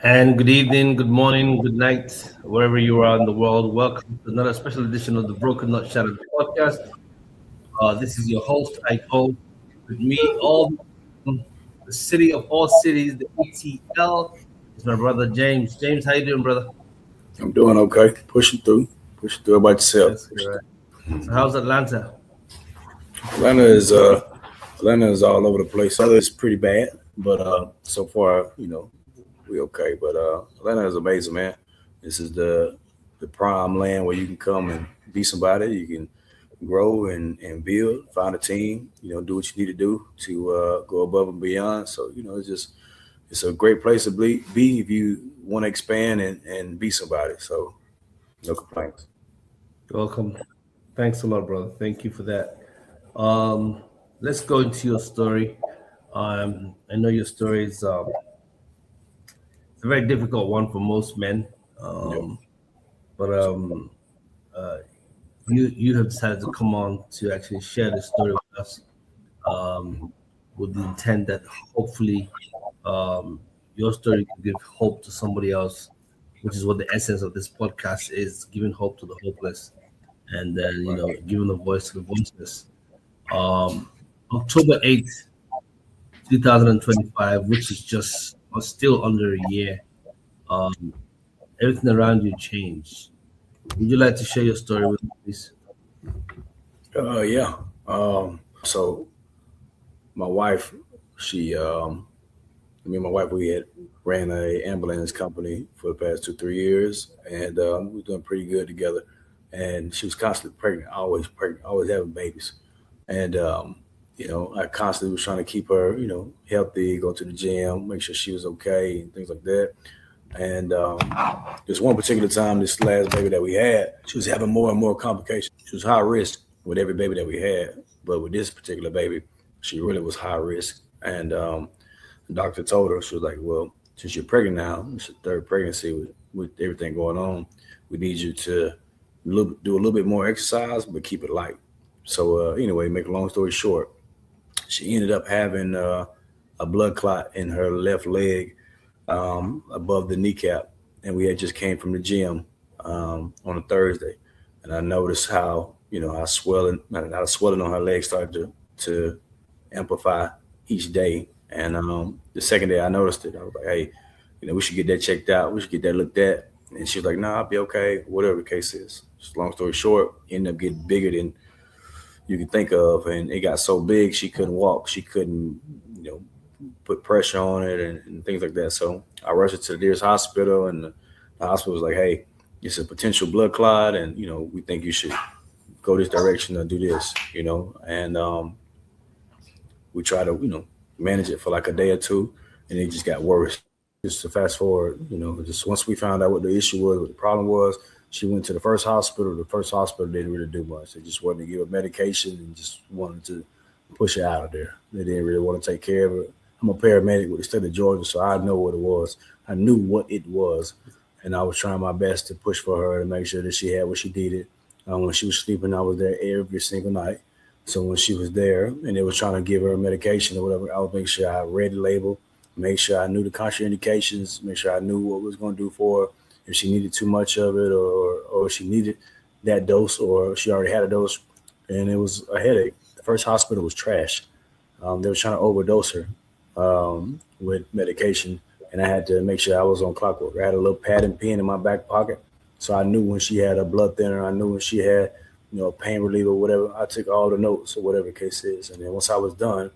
And good evening, good morning, good night, wherever you are in the world. Welcome to another special edition of the Broken Not Shattered podcast. This is your host, Iko. With me, all from the city of all cities, the ATL, is my brother James. James, how you doing, brother? I'm doing okay. Pushing through. Pushing through. How about yourself? That's good. So, how's Atlanta? Atlanta is uh Atlanta is all over the place. Weather is pretty bad, but so far, we okay. But Atlanta is amazing, man. This is the prime land where you can come and be somebody. You can grow and build, find a team, do what you need to do to go above and beyond. So, it's a great place to be if you want to expand and be somebody. So no complaints. Welcome. Thanks a lot, brother. Thank you for that. Um, let's go into your story. I know your story is it's a very difficult one for most men. Yep. Um, but uh, you have decided to come on to actually share this story with us, um, with the intent that hopefully um, your story can give hope to somebody else, which is what the essence of this podcast is: giving hope to the hopeless, and then giving a voice to the voiceless. Um, October 8th, 2025, which is just still under a year. Um, Everything around you changed. Would you like to share your story with me, please? Yeah. So my wife, me and my wife, we had ran a ambulance company for the past 2, 3 years, and we were doing pretty good together. And she was constantly pregnant, always having babies. And I constantly was trying to keep her, healthy, go to the gym, make sure she was okay, and things like that. And this one particular time, this last baby that we had, she was having more and more complications. She was high risk with every baby that we had, but with this particular baby, she really was high risk. And the doctor told her, she was like, "Well, since you're pregnant now, it's your third pregnancy with everything going on, we need you to do a little bit more exercise, but keep it light." So anyway, make a long story short, she ended up having a blood clot in her left leg above the kneecap, and we had just came from the gym on a Thursday, and I noticed how how swelling on her leg started to amplify each day. And the second day I noticed it, I was like, "Hey, we should get that checked out. We should get that looked at." And she was like, "No, I'll be okay. Whatever the case is." Just long story short, ended up getting bigger than you could think of, and it got so big she couldn't walk. She couldn't, you know, put pressure on it and things like that. So I rushed her to the nearest hospital, and the hospital was like, "Hey, it's a potential blood clot, and we think you should go this direction or do this." And we tried to manage it for like a day or two, and it just got worse. Just to fast forward, just once we found out what the issue was, what the problem was, she went to the first hospital. The first hospital didn't really do much. They just wanted to give her medication and just wanted to push her out of there. They didn't really want to take care of her. I'm a paramedic with the state of Georgia, so I know what it was. I knew what it was, and I was trying my best to push for her to make sure that she had what she needed. When she was sleeping, I was there every single night. So when she was there and they was trying to give her medication or whatever, I would make sure I read the label, make sure I knew the contraindications, make sure I knew what it was going to do for her, if she needed too much of it or she needed that dose or she already had a dose. And it was a headache. The first hospital was trash. They were trying to overdose her with medication, and I had to make sure I was on clockwork. I had a little pad and pen in my back pocket, so I knew when she had a blood thinner. I knew when she had, pain reliever, whatever. I took all the notes or whatever the case is, and then once I was done,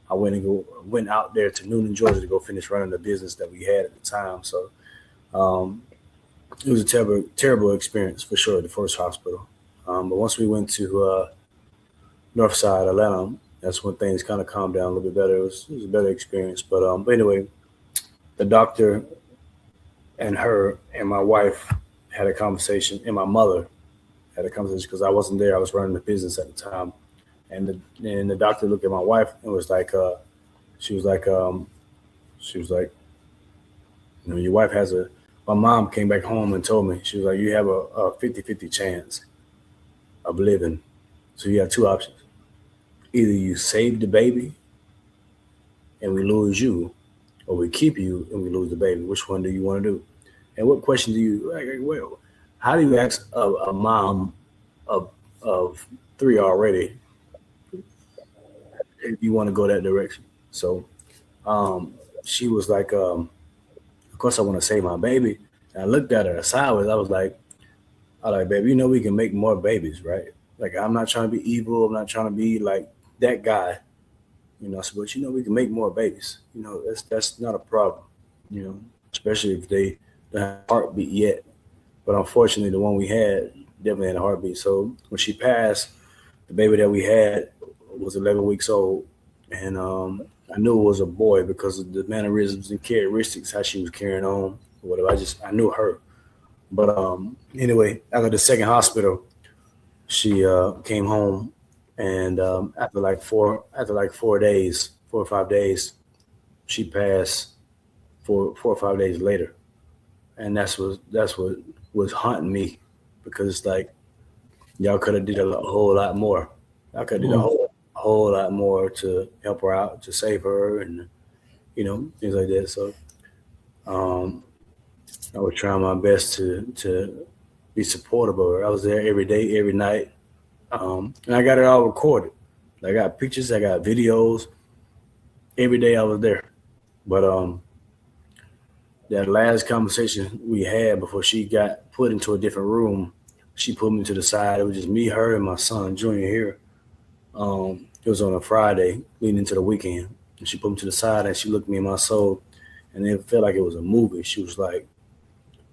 I went out there to Noonan, Georgia, to go finish running the business that we had at the time. So um, it was a terrible experience for sure. The first hospital, but once we went to North Side Atlanta, that's when things kind of calmed down a little bit better. It was a better experience. But anyway, the doctor and her and my wife had a conversation, and my mother had a conversation because I wasn't there. I was running the business at the time, and the doctor looked at my wife and was like, she was like, she was like, your wife has a. My mom came back home and told me, she was like, you have a 50-50 chance of living. So you have two options: either you save the baby and we lose you, or we keep you and we lose the baby? Which one do you want to do? And what question do you like? Well, how do you ask a mom of three already if you want to go that direction? So she was like, of course I want to save my baby. And I looked at her sideways. I was like, baby, you know we can make more babies, right? Like I'm not trying to be evil. I'm not trying to be like that guy, you know. So, but you know we can make more babies. You know that's not a problem, you know, especially if they don't have a heartbeat yet. But unfortunately, the one we had definitely had a heartbeat. So when she passed, the baby that we had was 11 weeks old, and I knew it was a boy because of the mannerisms and characteristics, how she was carrying on, or whatever. I knew her. But anyway, after the second hospital, she came home, and after like 4 or 5 days, she passed. 4 or 5 days later, and that's what was haunting me, because it's like y'all could have did a whole lot more. Y'all could have did a whole lot more to help her out, to save her, and you know, things like that. So I was trying my best to be supportive of her. I was there every day, every night, and I got it all recorded. I got pictures, I got videos. Every day I was there, but that last conversation we had before she got put into a different room, she pulled me to the side. It was just me, her, and my son, Junior, here. It was on a Friday leading into the weekend. And she put me to the side and she looked me in my soul, and it felt like it was a movie. She was like,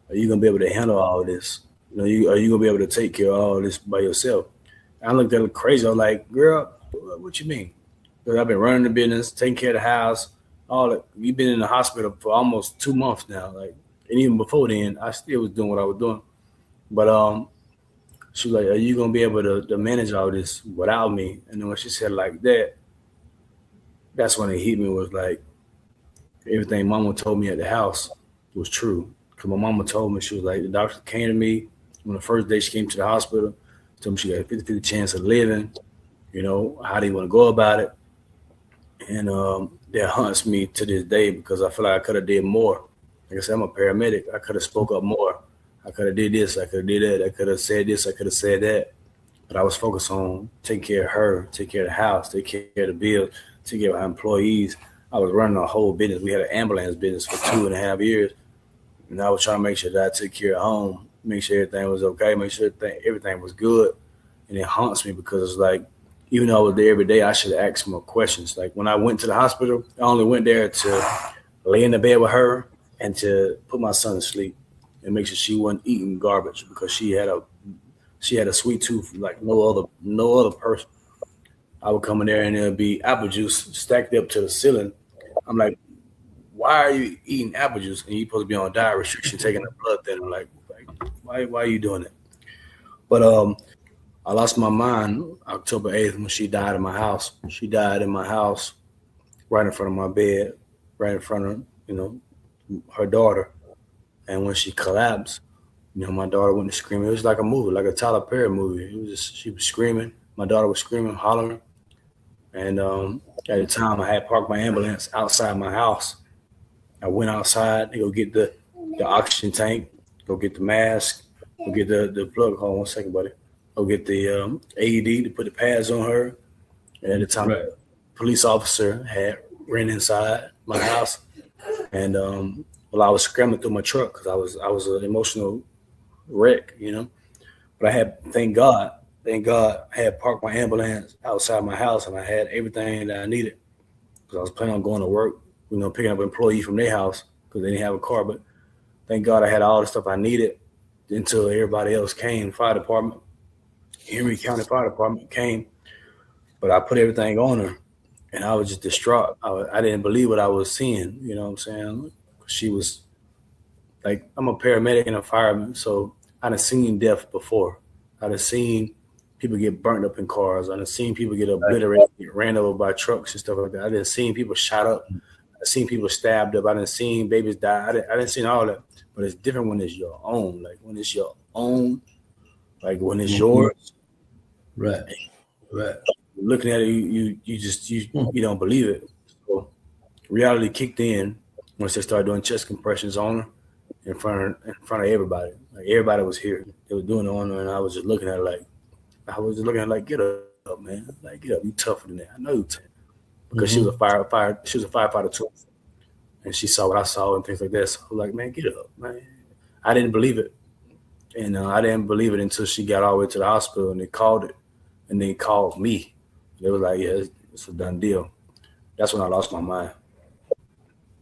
are you going to be able to handle all this? You know, are you going to be able to take care of all this by yourself? And I looked at her crazy. I was like, girl, what you mean? Because I've been running the business, taking care of the house, all that. You've been in the hospital for almost 2 months now. Like, and even before then, I still was doing what I was doing. But she was like, are you going to be able to manage all this without me? And then when she said like that, that's when it hit me, was like, everything mama told me at the house was true. Because my mama told me, she was like, the doctor came to me on the first day she came to the hospital, told me she got a 50-50 chance of living. You know, how do you want to go about it? And that haunts me to this day, because I feel like I could have did more. Like I said, I'm a paramedic. I could have spoke up more. I could have did this. I could have did that. I could have said this. I could have said that. But I was focused on taking care of her, take care of the house, take care of the bills, take care of our employees. I was running a whole business. We had an ambulance business for 2.5 years. And I was trying to make sure that I took care of home, make sure everything was okay, make sure everything was good. And it haunts me because it's like, even though I was there every day, I should have asked more questions. Like when I went to the hospital, I only went there to lay in the bed with her and to put my son to sleep and make sure she wasn't eating garbage, because she had a sweet tooth like no other person. I would come in there and there'd be apple juice stacked up to the ceiling. I'm like, why are you eating apple juice and you're supposed to be on diet restriction, taking a blood thinner? Like why are you doing it? But I lost my mind October 8th when she died in my house. She died in my house, right in front of my bed, right in front of, you know, her daughter. And when she collapsed, you know, my daughter went to screaming. It was like a movie, like a Tyler Perry movie. It was just, she was screaming. My daughter was screaming, hollering. And at the time, I had parked my ambulance outside my house. I went outside to go get the oxygen tank, go get the mask, go get the plug. Hold on 1 second, buddy. Go get the AED to put the pads on her. And at the time, right, a police officer had ran inside my house. And well, I was scrambling through my truck because I was an emotional wreck, you know. But I had, thank God, I had parked my ambulance outside my house, and I had everything that I needed, because I was planning on going to work, you know, picking up an employee from their house because they didn't have a car. But thank God I had all the stuff I needed until everybody else came. Fire department, Henry County Fire Department came, but I put everything on her, and I was just distraught. I didn't believe what I was seeing. You know what I'm saying? She was like, I'm a paramedic and a fireman, so I'd have seen death before. I'd have seen people get burnt up in cars. I'd have seen people get obliterated, get ran over by trucks and stuff like that. I didn't see people shot up. I seen people stabbed up. I didn't see babies die. I didn't see all that. But it's different when it's your own. Like when it's your own, like when it's yours. Right. Looking at it, you don't believe it. So reality kicked in, once they started doing chest compressions on her in front of everybody. Like everybody was here. They were doing it on her, and I was just looking at her like, get up, man. Like, get up. You tougher than that. I know you tough. Because she was a firefighter too. And she saw what I saw and things like that. So I was like, man, get up, man. I didn't believe it. And I didn't believe it until she got all the way to the hospital and they called it. And they called me. They was like, yeah, it's a done deal. That's when I lost my mind.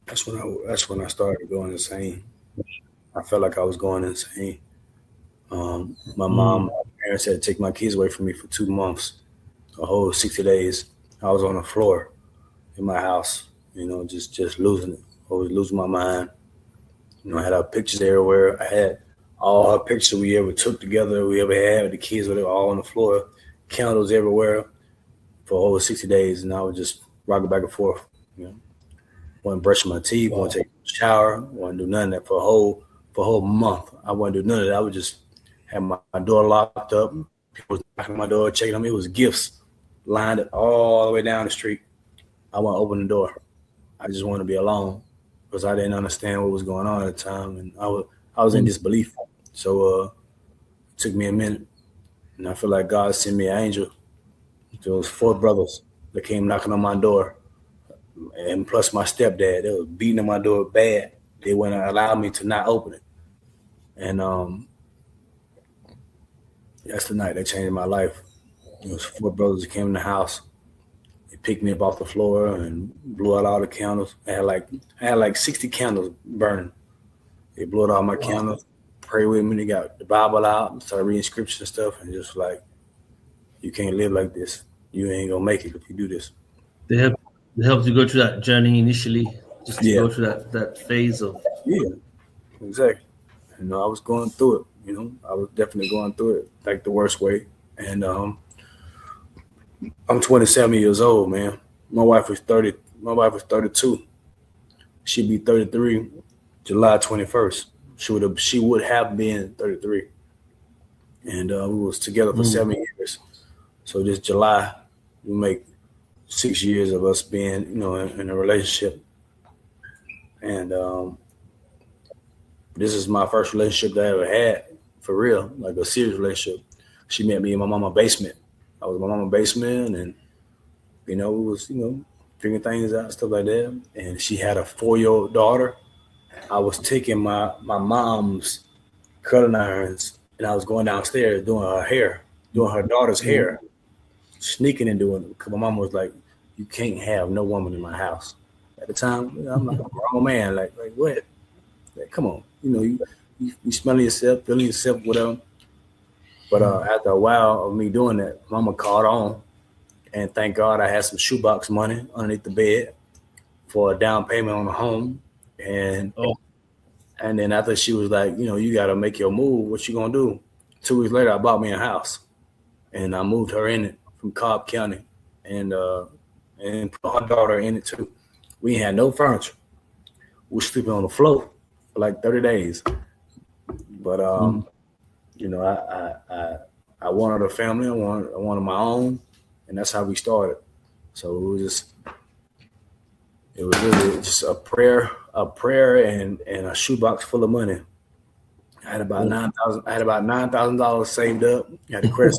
That's when I started going insane. I felt like I was going insane. My parents had to take my kids away from me for 2 months, a whole 60 days. I was on the floor in my house, just losing it, always losing my mind. I had our pictures everywhere. I had all our pictures we ever took together, we ever had. The kids were all on the floor, candles everywhere for over 60 days. And I was just rocking back and forth. Wasn't brushing my teeth, wasn't taking a shower, wasn't do none of that for a whole month. I wasn't do none of that. I would just have my door locked up. People was knocking on my door, checking on me. It was gifts lined up all the way down the street. I wouldn't open the door. I just wanted to be alone because I didn't understand what was going on at the time, and I was in disbelief. So it took me a minute, and I feel like God sent me an angel. There was 4 brothers that came knocking on my door, and plus my stepdad. They was beating on my door bad. They wouldn't allow me to not open it, and that's the night that changed my life. It was 4 brothers that came in the house. They picked me up off the floor and blew out all the candles. I had like 60 candles burning. They blew out all my candles, prayed with me. They got the Bible out and started reading scripture and stuff, and just like, you can't live like this. You ain't gonna make it if you do this. They helped you go through that journey initially, just to go through that phase of. Yeah, exactly. I was going through it. I was definitely going through it like the worst way. And I'm 27 years old, man. My wife was 30. My wife was 32. She'd be 33 July 21st. She would have been 33. And we was together for 7 years. So this July, we make 6 years of us being, in a relationship. And this is my first relationship that I ever had, for real, like a serious relationship. She met me in my mama's basement. I was in my mama's basement, and we was figuring things out, stuff like that. And she had a 4-year-old daughter. I was taking my mom's curling irons, and I was going downstairs doing her hair, doing her daughter's hair, sneaking and doing it. Because my mom was like, "You can't have no woman in my house." At the time, I'm like a grown man, like what? Like, come on, you smelling yourself, feeling yourself, whatever. But after a while of me doing that, mama caught on, and thank God I had some shoebox money underneath the bed for a down payment on the home. And then after she was like, you got to make your move. What you gonna do? 2 weeks later, I bought me a house, and I moved her in it from Cobb County, and put her daughter in it too. We had no furniture. We were sleeping on the floor for like 30 days. But I wanted a family. I wanted my own, and that's how we started. So it was really just a prayer, and a shoebox full of money. I had about $9,000 saved up. I had a credit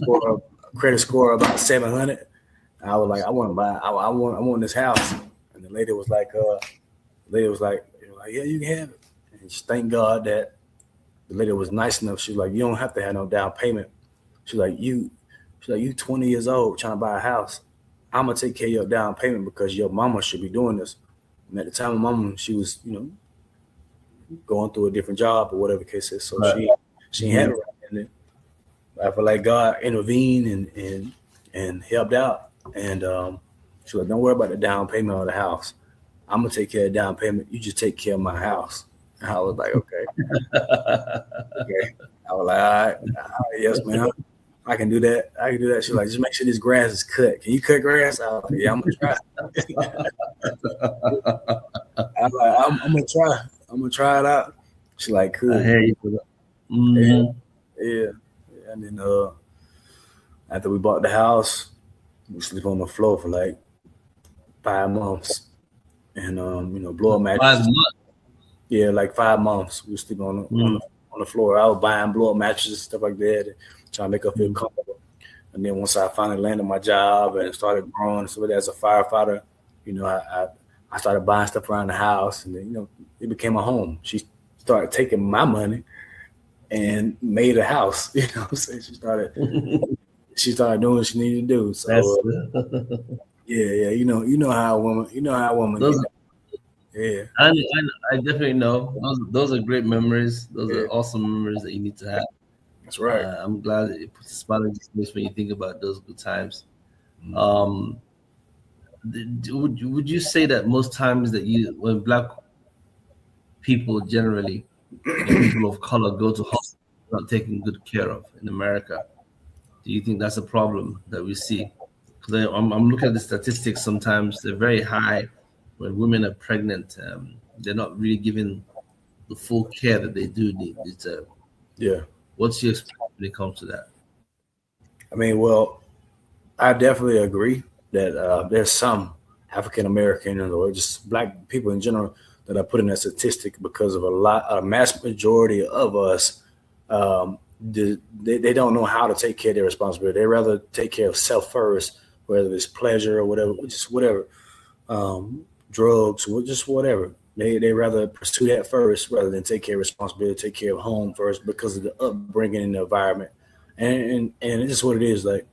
score of about 700. I was like, I want to buy. I want this house. And the lady was like, yeah, you can have it. And just thank God that the lady was nice enough. She was like, you don't have to have no down payment. She's like, you 20 years old trying to buy a house. I'm gonna take care of your down payment because your mama should be doing this. And at the time, my mama, she was, going through a different job or whatever the case is. So she had it right. And then I feel like God intervened and helped out. And she was like, don't worry about the down payment of the house. I'm gonna take care of the down payment. You just take care of my house. And I was like, okay. Okay. I was like, all right, yes, man. I can do that. She's like, just make sure this grass is cut. Can you cut grass? I was like, yeah, I'm gonna try. I'm like, I'm gonna try. I'm gonna try it out. She's like, cool. I hear you for that. Yeah. And then after we bought the house, we sleep on the floor for like 5 months. And blow up mattress. 5 months. Yeah, like 5 months. We were sleeping on the floor. I was buying blow up mattresses, stuff like that, and trying to make her feel comfortable. And then once I finally landed my job and started growing, so as a firefighter, I started buying stuff around the house, and then it became a home. She started taking my money and made a house. You know what I'm saying? She started doing what she needed to do. So yeah. You know how a woman. Those, yeah. I definitely know. Those are great memories. Those are awesome memories that you need to have. That's right. I'm glad it puts a smile on your face when you think about those good times. Would you say that most times that when Black people generally, people of color, go to hospitals not taken good care of in America, do you think that's a problem that we see? Because I'm looking at the statistics. Sometimes they're very high when women are pregnant. They're not really given the full care that they do need. Yeah. What's your experience when it comes to that? I mean, well, I definitely agree that there's some African American or just Black people in general that are put in that statistic because of a mass majority of us. They don't know how to take care of their responsibility. They rather take care of self first, whether it's pleasure or whatever, just whatever, drugs, just whatever. They rather pursue that first rather than take care of responsibility, take care of home first because of the upbringing and the environment. And it's just what it is. Like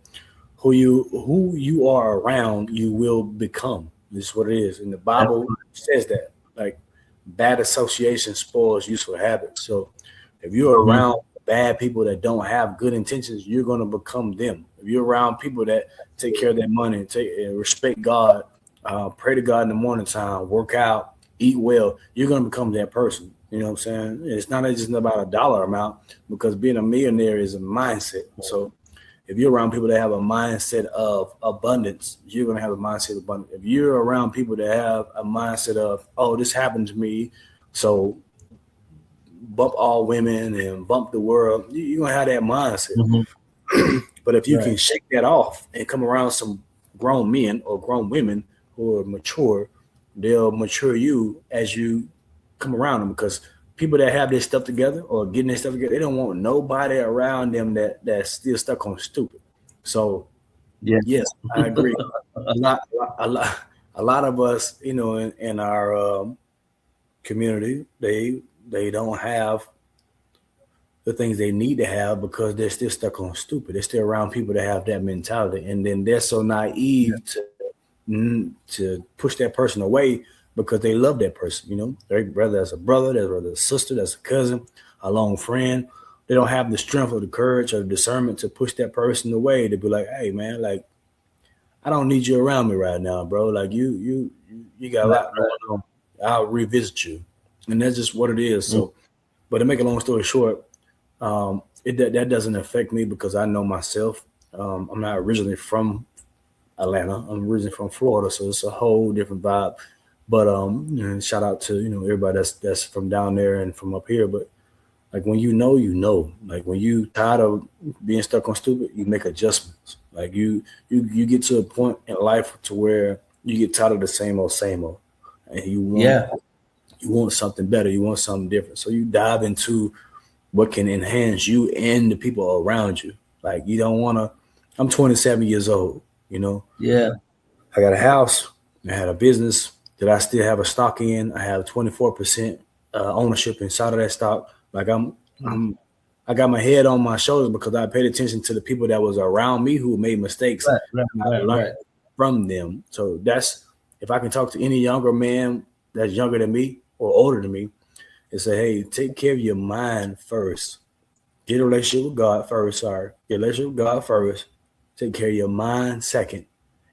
who you are around, you will become. This is what it is. And the Bible says that. Like bad association spoils useful habits. So if you're around bad people that don't have good intentions, you're going to become them. If you're around people that take care of their money, respect God, pray to God in the morning time, work out, eat well, you're going to become that person. You know what I'm saying? It's not just about a dollar amount because being a millionaire is a mindset. So if you're around people that have a mindset of abundance, you're going to have a mindset of abundance. If you're around people that have a mindset of, oh, this happened to me, so bump all women and bump the world, you're going to have that mindset. But if you can shake that off and come around some grown men or grown women who are mature, they'll mature you as you come around them, because people that have their stuff together or getting their stuff together, they don't want nobody around them that's still stuck on stupid. So yes, I agree. a lot of us, in our community, they don't have the things they need to have because they're still stuck on stupid. They're still around people that have that mentality, and then they're so naive to push that person away because they love that person. Whether that's a brother, that's a sister, that's a cousin, a long friend. They don't have the strength or the courage or the discernment to push that person away, to be like, hey man, like I don't need you around me right now, bro. Like you got a lot going on. I'll revisit you. And that's just what it is. So, but to make a long story short, that doesn't affect me because I know myself. I'm not originally from Atlanta. I'm originally from Florida, so it's a whole different vibe. But shout out to everybody that's from down there and from up here. But like when you know, like when you tired of being stuck on stupid, you make adjustments. Like you get to a point in life to where you get tired of the same old, and you want something better. You want something different. So you dive into what can enhance you and the people around you. Like you don't want to. I'm 27 years old. Yeah. I got a house. I had a business that I still have a stock in. I have 24% ownership inside of that stock. Like I got my head on my shoulders because I paid attention to the people that was around me who made mistakes. Right. From them. So that's, if I can talk to any younger man that's younger than me or older than me and say, hey, take care of your mind first. Get a relationship with God first. Get a relationship with God first. Take care of your mind second.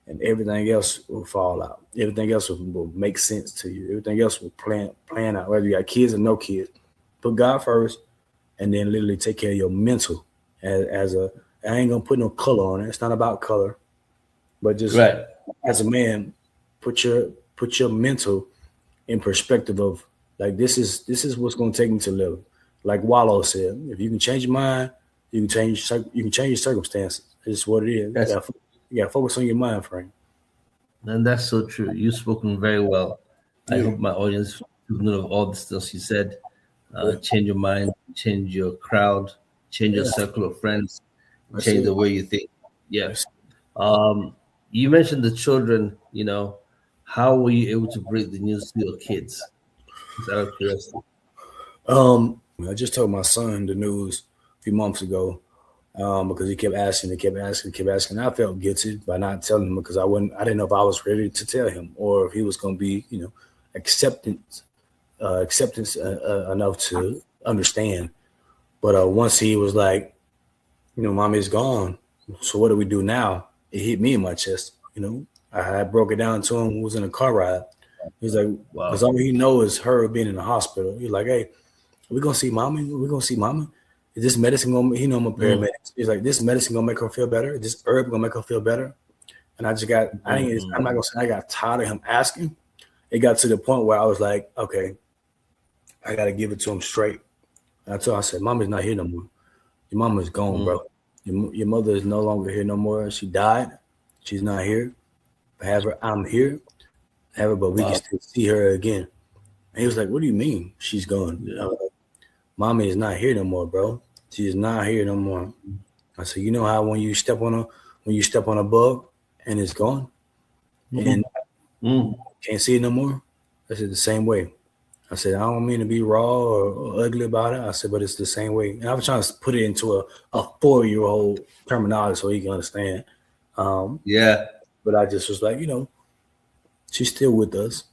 And everything else will fall out. Everything else will make sense to you. Everything else will plan out, whether you got kids or no kids. Put God first, and then literally take care of your mental. I ain't gonna put no color on it. It's not about color, but just as a man, put your mental in perspective of like this is what's gonna take me to live. Like Wallow said, if you can change your mind, you can change your circumstances. It's what it is. You gotta focus on your mind frame. And that's so true. You've spoken very well. I hope my audience note of all the stuff you said. Change your mind, change your crowd, change your circle of friends, change the way you think. Yeah. You mentioned the children. How were you able to break the news to your kids? Just out of curiosity. I just told my son the news a few months ago because he kept asking. I felt guilty by not telling him because I didn't know if I was ready to tell him or if he was going to be, acceptance enough to understand. But once he was like, mommy's gone. So what do we do now? It hit me in my chest. I broke it down to him. Who was in a car ride. He's like, because all he knows is her being in the hospital. He's like, hey, we're going to see mommy. We're going to see mama. Is this medicine going to, I'm a paramedic. He's like, this medicine going to make her feel better? Is this herb going to make her feel better? And I'm not going to say I got tired of him asking. It got to the point where I was like, okay, I got to give it to him straight. And I said, mommy's not here no more. Your mama's gone, bro. Your mother is no longer here no more. She died. She's not here. However, I'm here. However, but we can still see her again. And he was like, what do you mean she's gone? Yeah. Mommy is not here no more, bro. She is not here no more. I said, you know how when you step on a bug and it's gone and can't see it no more? I said, the same way. I said, I don't mean to be raw or ugly about it. I said, but it's the same way. And I was trying to put it into a 4-year-old terminology so he can understand. But I just was like, she's still with us.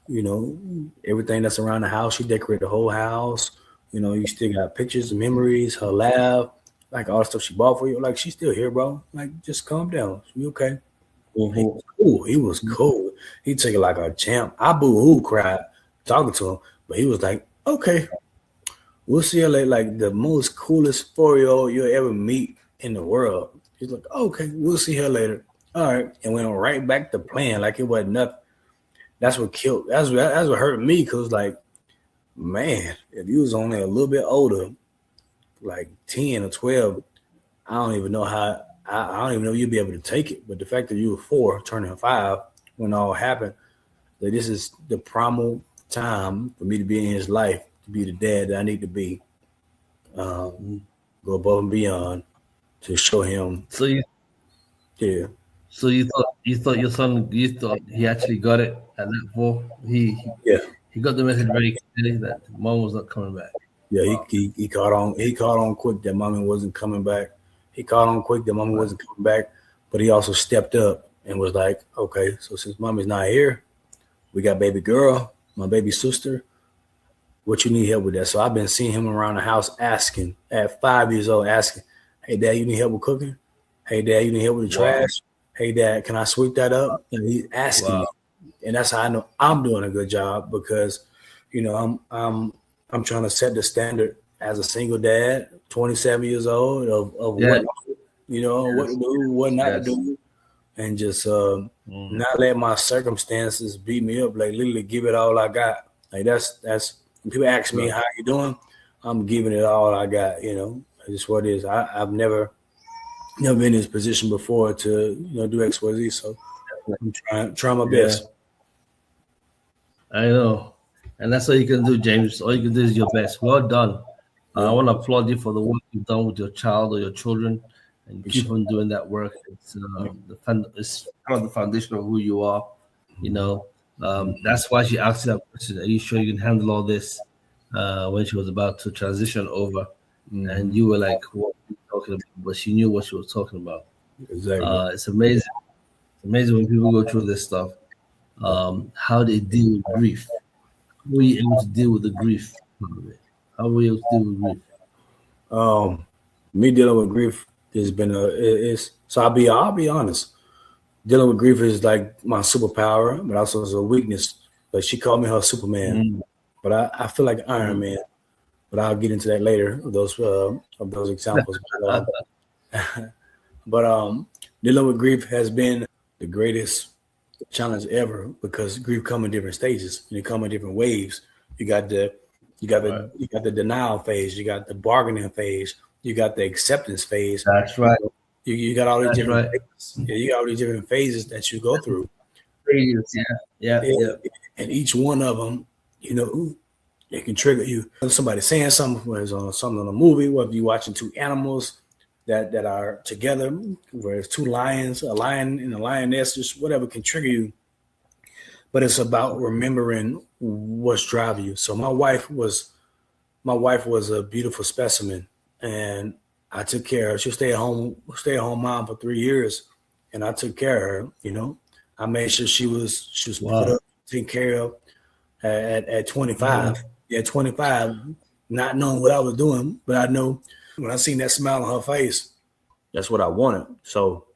Everything that's around the house, she decorated the whole house. You still got pictures and memories, her laugh, like all the stuff she bought for you. Like, she's still here, bro. Like, just calm down. You okay? He was cool. He took it like a champ. I boo-hoo cried talking to him, but he was like, okay, we'll see her later. Like the most coolest 4-year-old you'll ever meet in the world. He's like, okay, we'll see her later. All right. And went right back to playing like it wasn't nothing. That's what killed. That's what hurt me because, like, man, if you was only a little bit older, like 10 or 12, I don't even know how. I don't even know you'd be able to take it. But the fact that you were 4, turning 5, when all happened, that this is the primal time for me to be in his life, to be the dad that I need to be, go above and beyond to show him. So you thought your son, he actually got it at that 4. He got the message very clearly that mom was not coming back. Yeah, he caught on quick that mommy wasn't coming back. He caught on quick that mommy wasn't coming back, but he also stepped up and was like, okay, so since mommy's not here, we got baby girl, my baby sister. What you need help with that? So I've been seeing him around the house asking at 5 years old, asking, hey, Dad, you need help with cooking? Hey, Dad, you need help with the trash? Hey, Dad, can I sweep that up? And he's asking me. And that's how I know I'm doing a good job because, I'm trying to set the standard as a single dad, 27 years old, of what to do, what not to do, and just not let my circumstances beat me up. Like literally give it all I got. Like that's when people ask me how you doing, I'm giving it all I got. It's just what it is. I've never been in this position before to do X, Y, Z. So I'm trying my best. I know. And that's all you can do, James. All you can do is your best. Well done. I want to applaud you for the work you've done with your child or your children, and keep on doing that work. It's it's kind of the foundation of who you are. That's why she asked you that question. Are you sure you can handle all this? When she was about to transition over, and you were like, "What are you talking about?" But she knew what she was talking about. Exactly. It's amazing. It's amazing when people go through this stuff. How they deal with grief. How were you able to deal with the grief part of it? How were you able to deal with grief? Me dealing with grief has been so I'll be honest. Dealing with grief is like my superpower, but also is a weakness. But she called me her Superman, but I feel like Iron Man. But I'll get into that later of those examples. But dealing with grief has been the greatest challenge ever because grief comes in different stages and it comes in different waves. You got the denial phase, you got the bargaining phase, you got the acceptance phase. That's right. You got all these different phases. Yeah, you got all these different phases that you go through. Yeah. And each one of them, It can trigger you. Somebody saying something, whether it's on something on a movie, whether you're watching two animals that are together, where it's two lions, a lion and a lioness, just whatever can trigger you. But it's about remembering what's driving you. So my wife was a beautiful specimen, and I took care of her. She stay at home mom for 3 years, and I took care of her. I made sure she was Wow. put up, taken care of at 25. At 25, not knowing what I was doing, but I know when I seen that smile on her face, that's what I wanted. So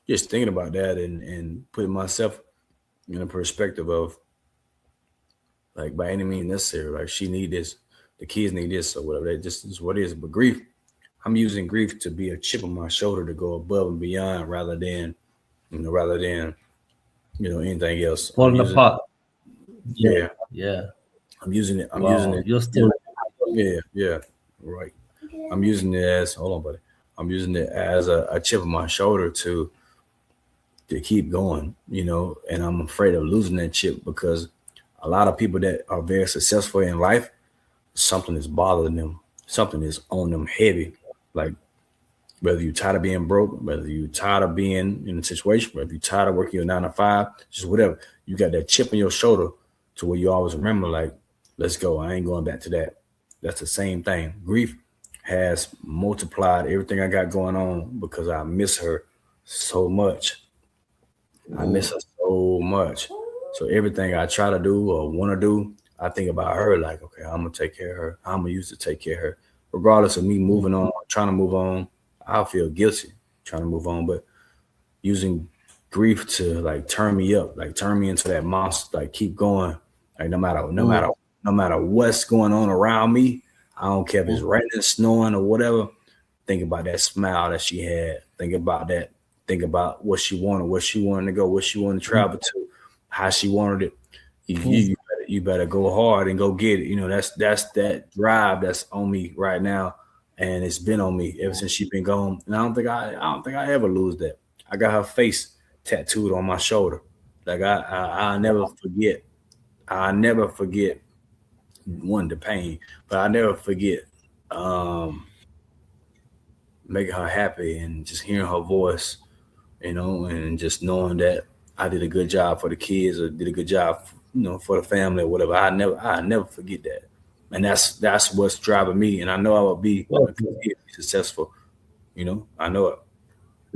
just thinking about that and putting myself in a perspective of, like, by any means necessary, like, she need this, the kids need this, or whatever. That just is what it is. But grief, I'm using grief to be a chip on my shoulder to go above and beyond, rather than anything else. Falling apart. Yeah. I'm using it. You're still. Yeah. Right. I'm using it as, hold on, buddy. I'm using it as a chip on my shoulder to keep going, and I'm afraid of losing that chip, because a lot of people that are very successful in life, something is bothering them. Something is on them heavy. Like, whether you're tired of being broke, whether you're tired of being in a situation, whether you're tired of working your 9 to 5, just whatever, you got that chip on your shoulder to where you always remember, like, let's go. I ain't going back to that. That's the same thing. Grief has multiplied everything I got going on, because I miss her so much. I miss her so much. So everything I try to do or want to do, I think about her, like, okay, I'm going to take care of her. I'm going to use to take care of her. Regardless of me moving on, trying to move on, I'll feel guilty trying to move on. But using grief to, like, turn me up, like, turn me into that monster, like, keep going. Like, no matter what's going on around me, I don't care if it's raining, snowing, or whatever. Think about that smile that she had. Think about that. Think about what she wanted to go, what she wanted to travel to, how she wanted it. You better go hard and go get it. That's that drive that's on me right now, and it's been on me ever since she's been gone. And I don't think I ever lose that. I got her face tattooed on my shoulder. Like, I'll never forget. I'll never forget, one, the pain, but I never forget making her happy and just hearing her voice, and just knowing that I did a good job for the kids, or did a good job, for the family, or whatever. I never forget that. And that's what's driving me. And I know I will be successful. I know it.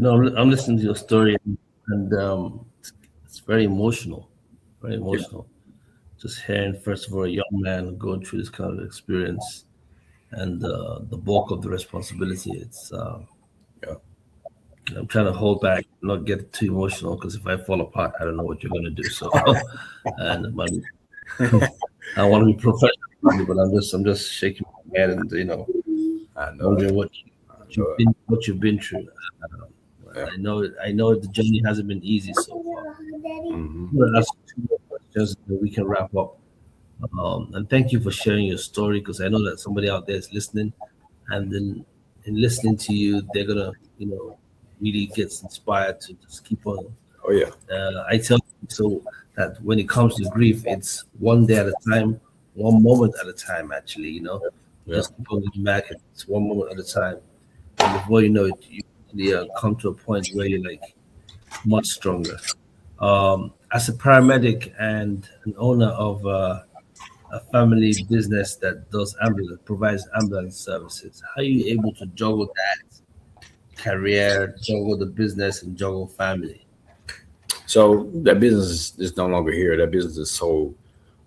I'm listening to your story, and it's very emotional. Very emotional. Just hearing, first of all, a young man going through this kind of experience, and the bulk of the responsibility. It's I'm trying to hold back, not get too emotional, because if I fall apart, I don't know what you're going to do. So, and I want to be professional, but I'm just shaking my head, and I know wondering what you've been through. I know the journey hasn't been easy so far. But that's 2 more questions that we can wrap up. And thank you for sharing your story, because I know that somebody out there is listening, and then in listening to you, they're gonna really gets inspired to just keep on. Oh yeah. I tell you so that when it comes to grief, it's one day at a time, one moment at a time. Actually, just keep on getting back. It's one moment at a time, and before you know it, you really come to a point where you're like much stronger. As a paramedic and an owner of a family business that provides ambulance services, how are you able to juggle that career, juggle the business, and juggle family? So that business is no longer here. That business is sold.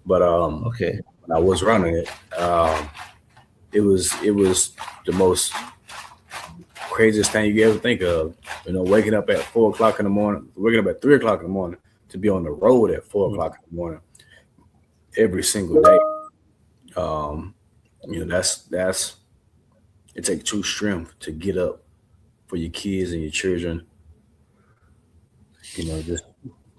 But okay, when I was running it, it was the most craziest thing you could ever think of. Waking up at 4 o'clock in the morning, waking up at 3 o'clock in the morning to be on the road at 4 o'clock in the morning every single day. That's it takes true strength to get up for your kids and your children. Just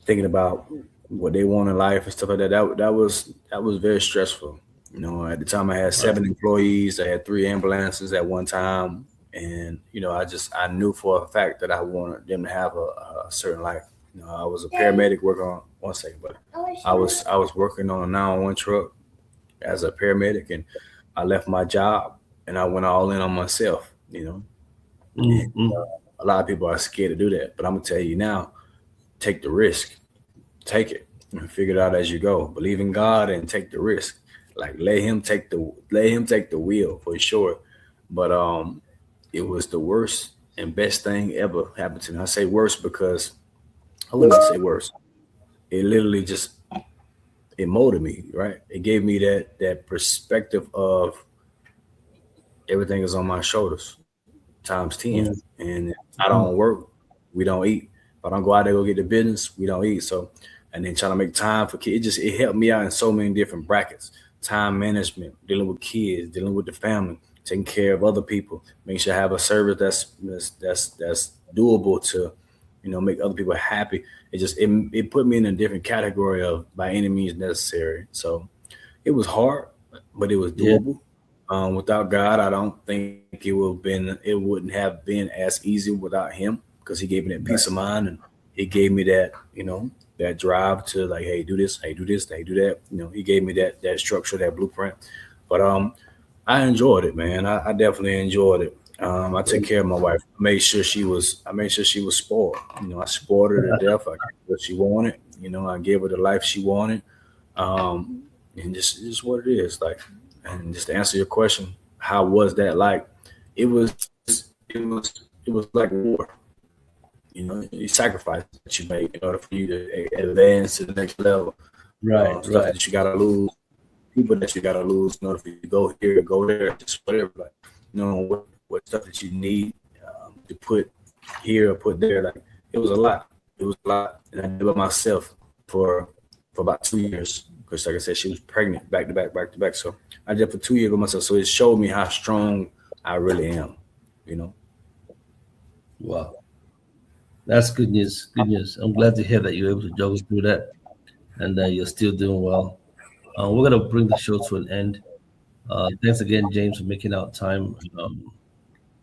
thinking about what they want in life and stuff like that. That was very stressful. At the time I had 7 employees. I had 3 ambulances at one time. And, I knew for a fact that I wanted them to have a certain life. I was a paramedic working one second, but I was working on a 911 truck as a paramedic, and I left my job and I went all in on myself. Mm-hmm. A lot of people are scared to do that, but I'm gonna tell you now, take the risk, take it, and figure it out as you go. Believe in God and take the risk. Like let him take the wheel for sure. But it was the worst and best thing ever happened to me. I say worst because I wouldn't say worst. It literally just it molded me, right? It gave me that perspective of everything is on my shoulders times 10. And if I don't work, we don't eat. If I don't go out there go get the business, we don't eat. So and then trying to make time for kids. It helped me out in so many different brackets. Time management, dealing with kids, dealing with the family, taking care of other people, making sure I have a service that's doable to, make other people happy. It put me in a different category of by any means necessary. So it was hard, but it was Yeah. doable. Without God, I don't think it wouldn't have been as easy without Him because He gave me that peace of mind and He gave me that that drive to like, hey, do this, hey, do this, hey, do that. He gave me that structure, that blueprint. But I enjoyed it, man. I definitely enjoyed it. I took care of my wife. I made sure she was spoiled. I spoiled her to death. I gave her what she wanted. I gave her the life she wanted. And just what it is like. And just to answer your question, how was that like? It was it was like war. You sacrifice that you make in order for you to advance to the next level. Right. Stuff that you gotta lose, people that you gotta lose in order for you to go here, go there, just whatever. Like, what stuff that you need to put here or put there. Like it was a lot. It was a lot, and I did it myself for about 2 years. Because, like I said, she was pregnant back to back. So I did it for 2 years with myself. So it showed me how strong I really am. Wow. That's good news. Good news. I'm glad to hear that you're able to juggle through that and that you're still doing well. We're going to bring the show to an end. Thanks again, James, for making out time to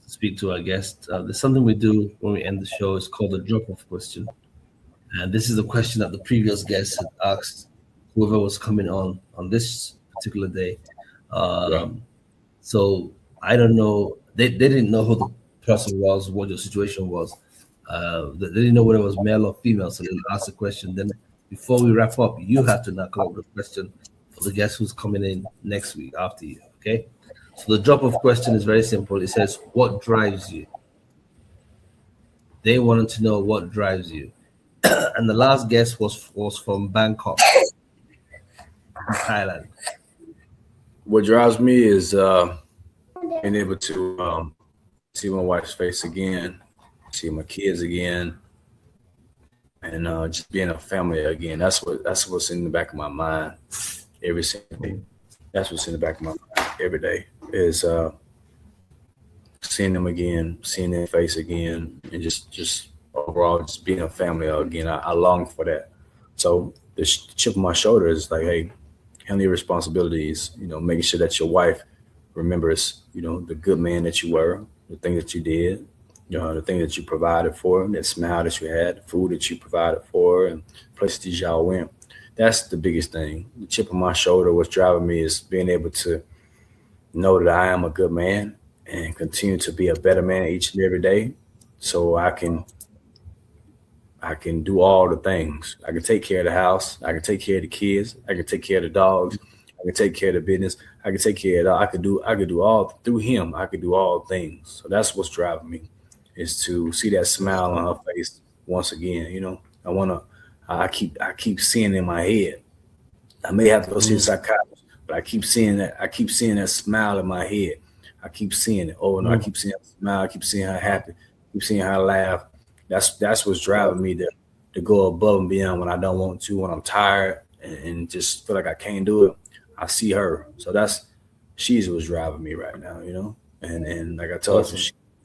speak to our guest. There's something we do when we end the show. It's called the drop-off question. And this is the question that the previous guest had asked whoever was coming on this particular day. So I don't know. They didn't know who the person was, what your situation was. They didn't know whether it was male or female, so they asked the question. Then before we wrap up, you have to now come up with a question for the guest who's coming in next week after you, okay? So the drop-off question is very simple. It says, what drives you? They wanted to know what drives you. And the last guest was from Bangkok, Thailand. What drives me is being able to see my wife's face again, see my kids again, and just being a family again. That's what's in the back of my mind every single day. That's what's in the back of my mind every day is seeing them again, seeing their face again, and just overall just being a family again. I long for that. So the chip on my shoulder is like, hey, handle your responsibilities. Making sure that your wife remembers, the good man that you were, the thing that you did, the thing that you provided for, that smile that you had, the food that you provided for, and places y'all went. That's the biggest thing. The chip on my shoulder, what's driving me is being able to know that I am a good man and continue to be a better man each and every day, so I can do all the things. I can take care of the house. I can take care of the kids. I can take care of the dogs. I can take care of the business. I can take care of it all. I could do all through him. I could do all things. So that's what's driving me, is to see that smile on her face once again. I keep seeing in my head. I may have to go see a psychiatrist, but I keep seeing that. I keep seeing that smile in my head. I keep seeing it. Oh no, I keep seeing her smile. I keep seeing her happy. I keep seeing her laugh. That's what's driving me to go above and beyond when I don't want to, when I'm tired and just feel like I can't do it. I see her. So she's what's driving me right now, And like I told you,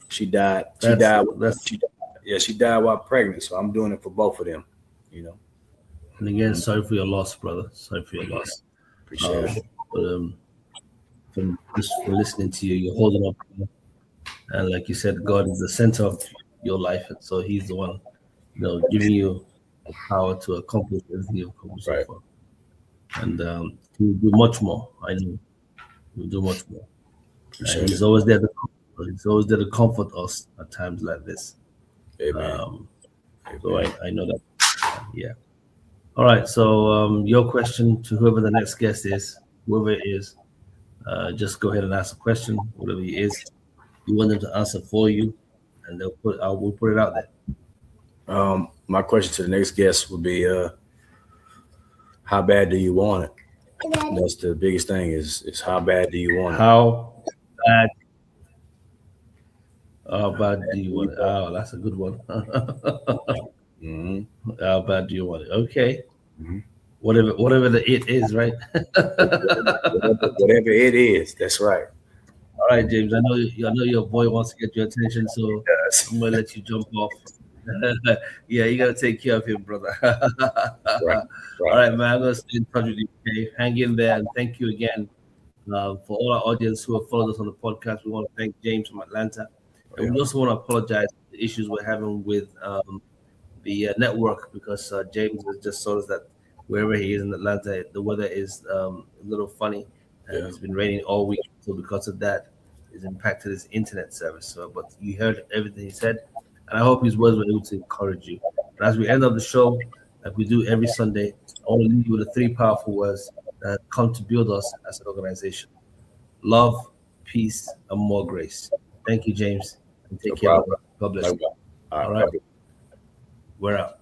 she died. She died while pregnant. So I'm doing it for both of them, And again, sorry for your loss, brother. Sorry for your loss. Appreciate it. But from listening to you, you're holding up. And like you said, God is the center of your life, and so He's the one, giving you power to accomplish everything you've accomplished so Right. far. And he'll do much more. I know he'll do much more. Appreciate He's it. always there. He's always there to comfort us at times like this. Amen. So I know that. Yeah. All right. So your question to whoever the next guest is, whoever it is, just go ahead and ask a question, whatever it is you want them to answer for you, and we'll put it out there. My question to the next guest would be, how bad do you want it? That's the biggest thing is how bad do you want it? How bad do you want it? Oh, that's a good one. Mm-hmm. How bad do you want it? Okay. Mm-hmm. Whatever the it is, right? Whatever it is, that's right. All right, James. I know your boy wants to get your attention, so I'm gonna let you jump off. Yeah, you gotta take care of him, brother. Right. All right, man. I'm gonna stay in touch with you. Okay? Hang in there, and thank you again for all our audience who have followed us on the podcast. We want to thank James from Atlanta, and we also want to apologize for the issues we're having with the network because James has just told us that wherever he is in Atlanta, the weather is a little funny, and it's been raining all week. So because of that, it's impacted his internet service. So, but you heard everything he said, and I hope his words were able to encourage you. And as we end up the show, like we do every Sunday, I want to leave you with the 3 powerful words that come to build us as an organization: love, peace, and more grace. Thank you, James, and take care. God bless you. All right. We're out.